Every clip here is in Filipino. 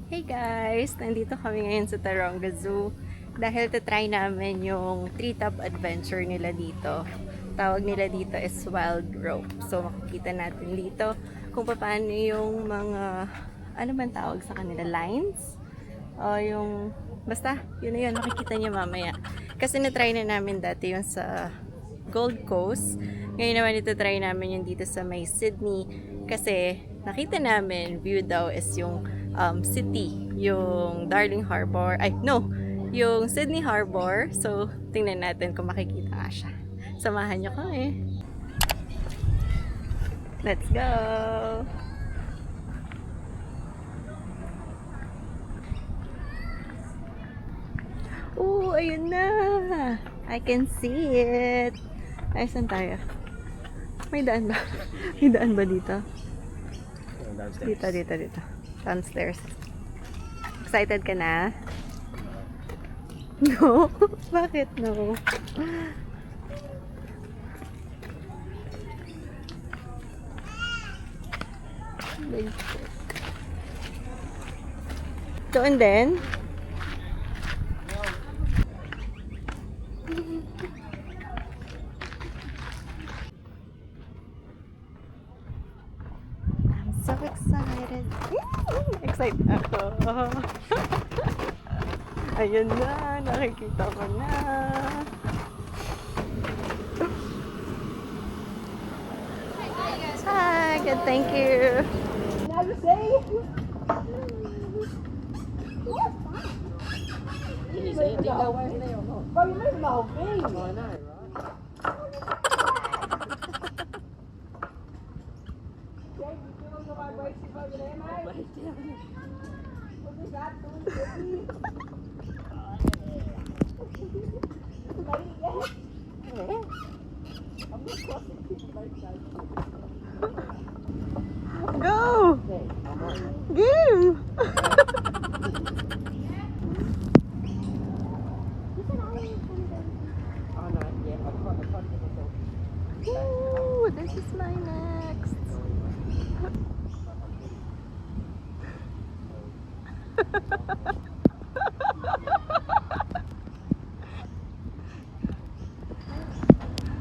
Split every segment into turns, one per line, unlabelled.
Hey guys! Nandito kami ngayon sa Taronga Zoo dahil try namin yung treetop adventure nila dito. Tawag nila dito is Wild Rope. So makikita natin dito kung paano yung mga, ano man tawag sa kanila, lines? O yung, basta, yun na yun, makikita niyo mamaya. Kasi na-try na namin dati yung sa Gold Coast. Ngayon naman ito try namin yung dito sa may Sydney kasi nakita namin view daw is yung city, yung Darling Harbour, ay no, yung Sydney Harbour. So tingnan natin kung makikita nga siya. Samahan niyo kami. Let's go! Oh, ayun na! I can see it! Ay, saan tayo? May daan ba? May daan ba dito? Dito. Downstairs. Excited ka na? No? Bakit no? Doon din? So excited. Excited ako. Ayun na, nakikita ko na. Hi, good, thank you.
Never say. But you made my whole thing. Oh, I know, right?
Go! Game! Ooh, this is my next.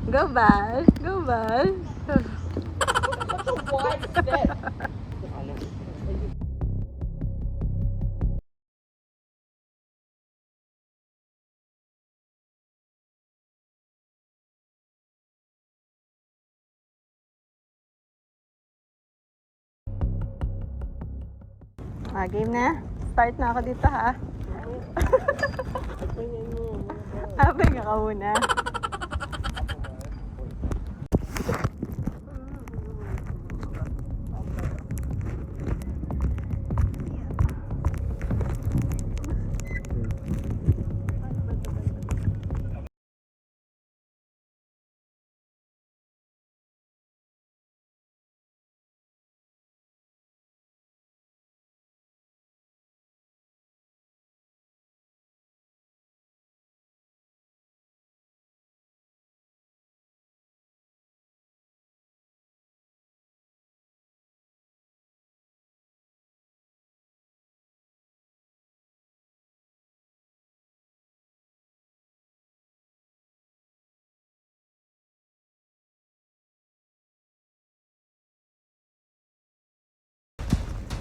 Go Val, go Val.
That's a wide step.
Game na. Start na ako dito ha. Habang ako muna.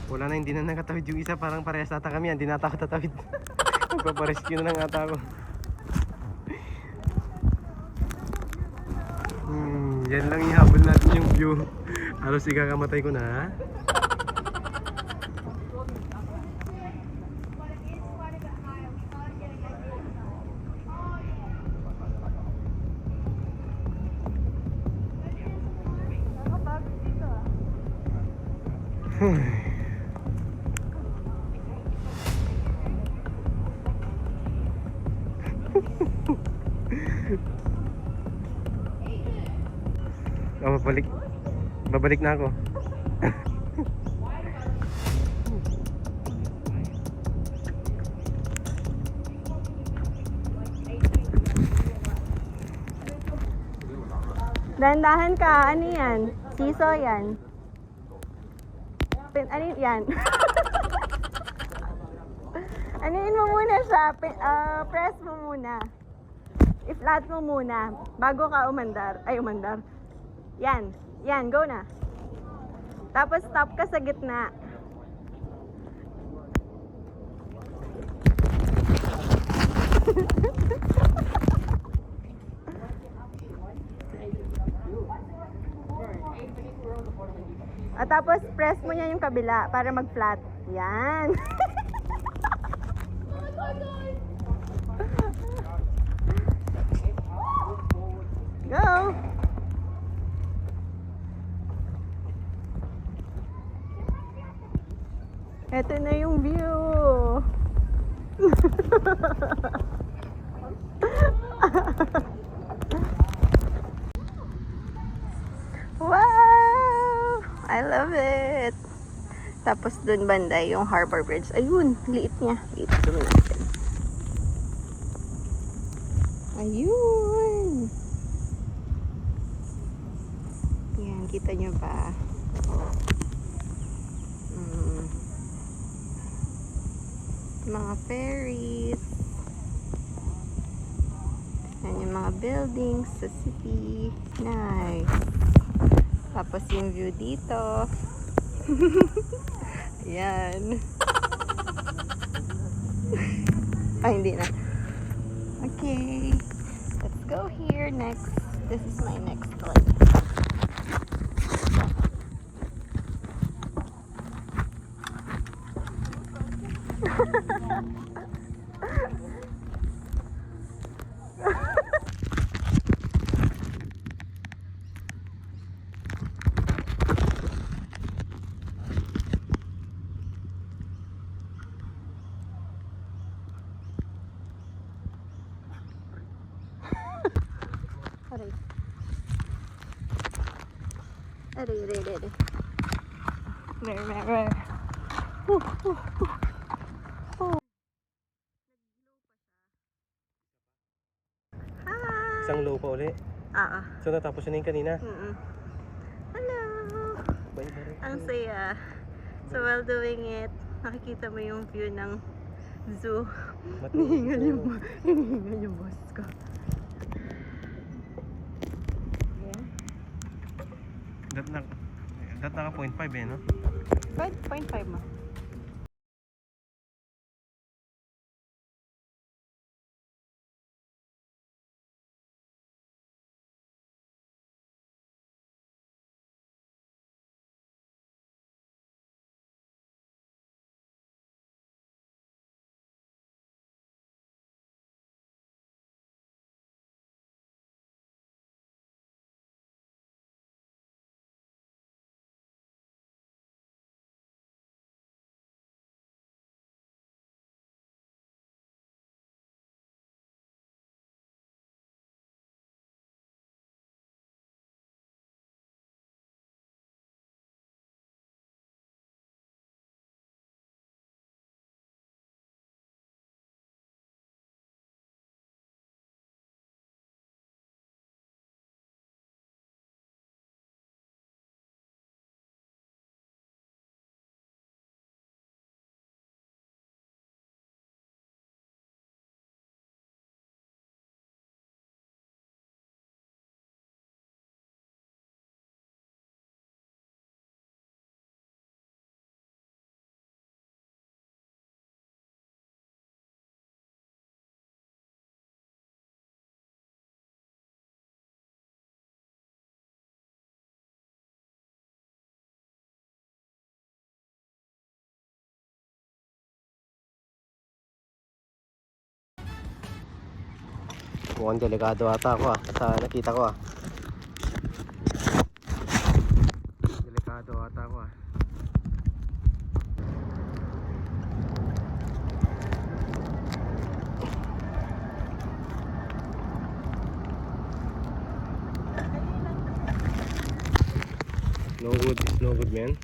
Wala na, hindi na nakatawid yung isa. Parang parehas ata kami, hindi na ako tatawid. Magpaparescue na lang ata ako. Yan lang ihabol natin yung view. Halos ikakamatay ko na. Oh, babalik na ako.
Dahan-dahan ka, ano yan? Siso yan. Ano yan? Anuin mo muna siya. Press mo muna. I-flat mo muna. Bago ka umandar. Ay, umandar. Yan. Yan, go na. Tapos stop ka sa gitna. At tapos press mo niya yung kabila para mag-flat. Yan. Go. Ito na yung view. Wow! I love it. Tapos dun banda yung Harbor Bridge. Ayun, liit niya. Liit zoom natin. Ayun. Yan, kita nyo ba? Oh. Mga ferries. Yan yung mga buildings sa city. Nice. Tapos yung view dito. Yan. Ay, hindi na. Okay. Let's go here next. This is my next one. Aray. Aray, aray, aray. Where? Hi!
Isang low pa uli.
Ah.
So natapos na yung kanina.
Hello!
Bye-bye.
Ang saya. So while doing it, nakikita mo yung view ng zoo. Hinihingal yung boss ko.
Dat naka 0.5 eh, no?
0.5 mo.
Mukhang delikado ata ako sa nakita ko Delikado ata ako No good man.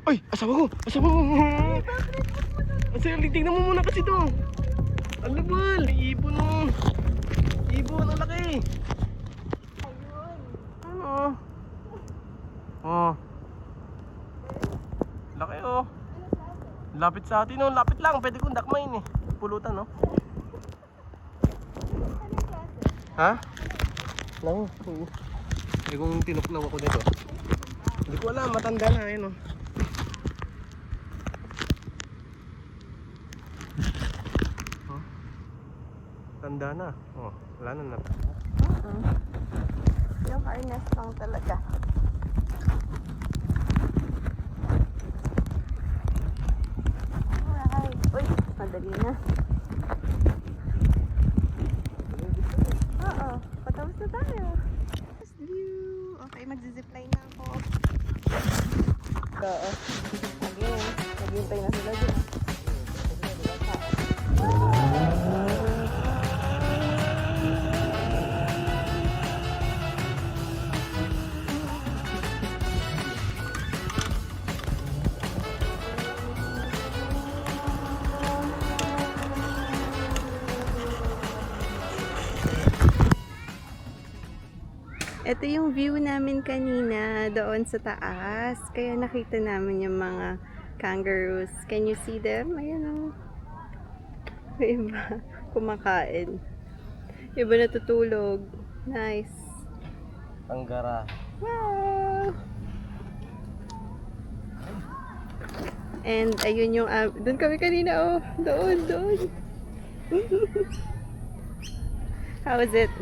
Ay! Asawa ko! Asal, tingnan mo muna kasi to. Alabal! Ibon o! Ibon! Ang laki! Ano? Oh. Laki oh. Lapit sa atin, no? Lapit lang. Pwede kong dakmain eh. Pulutan, no? Ha? Lang. Eh kung tinuklaw ako dito. Hindi ko alam, matanda na, ayun, no? Oh. Tanda na. Oh, wala na.
Yung harness lang talaga. Alright. Uy, madali na. Oo, patapos na tayo. First view. Okay, magzizipline na ako. Oo. Again, naghihintay na sila dyan. Ito yung view namin kanina doon sa taas. Kaya nakita namin yung mga kangaroos. Can you see them? Ayan o. Iba kumakain. Iba natutulog. Nice.
Anggara.
Wow! And ayun yung doon kami kanina oh. Doon. How was it?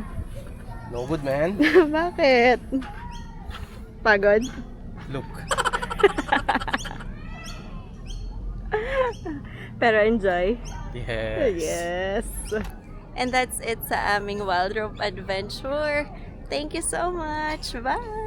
No good, man.
Bakit? Pagod?
Look.
Pero enjoy.
Yes.
Yes. And that's it sa aming Wild Rope Adventure. Thank you so much. Bye!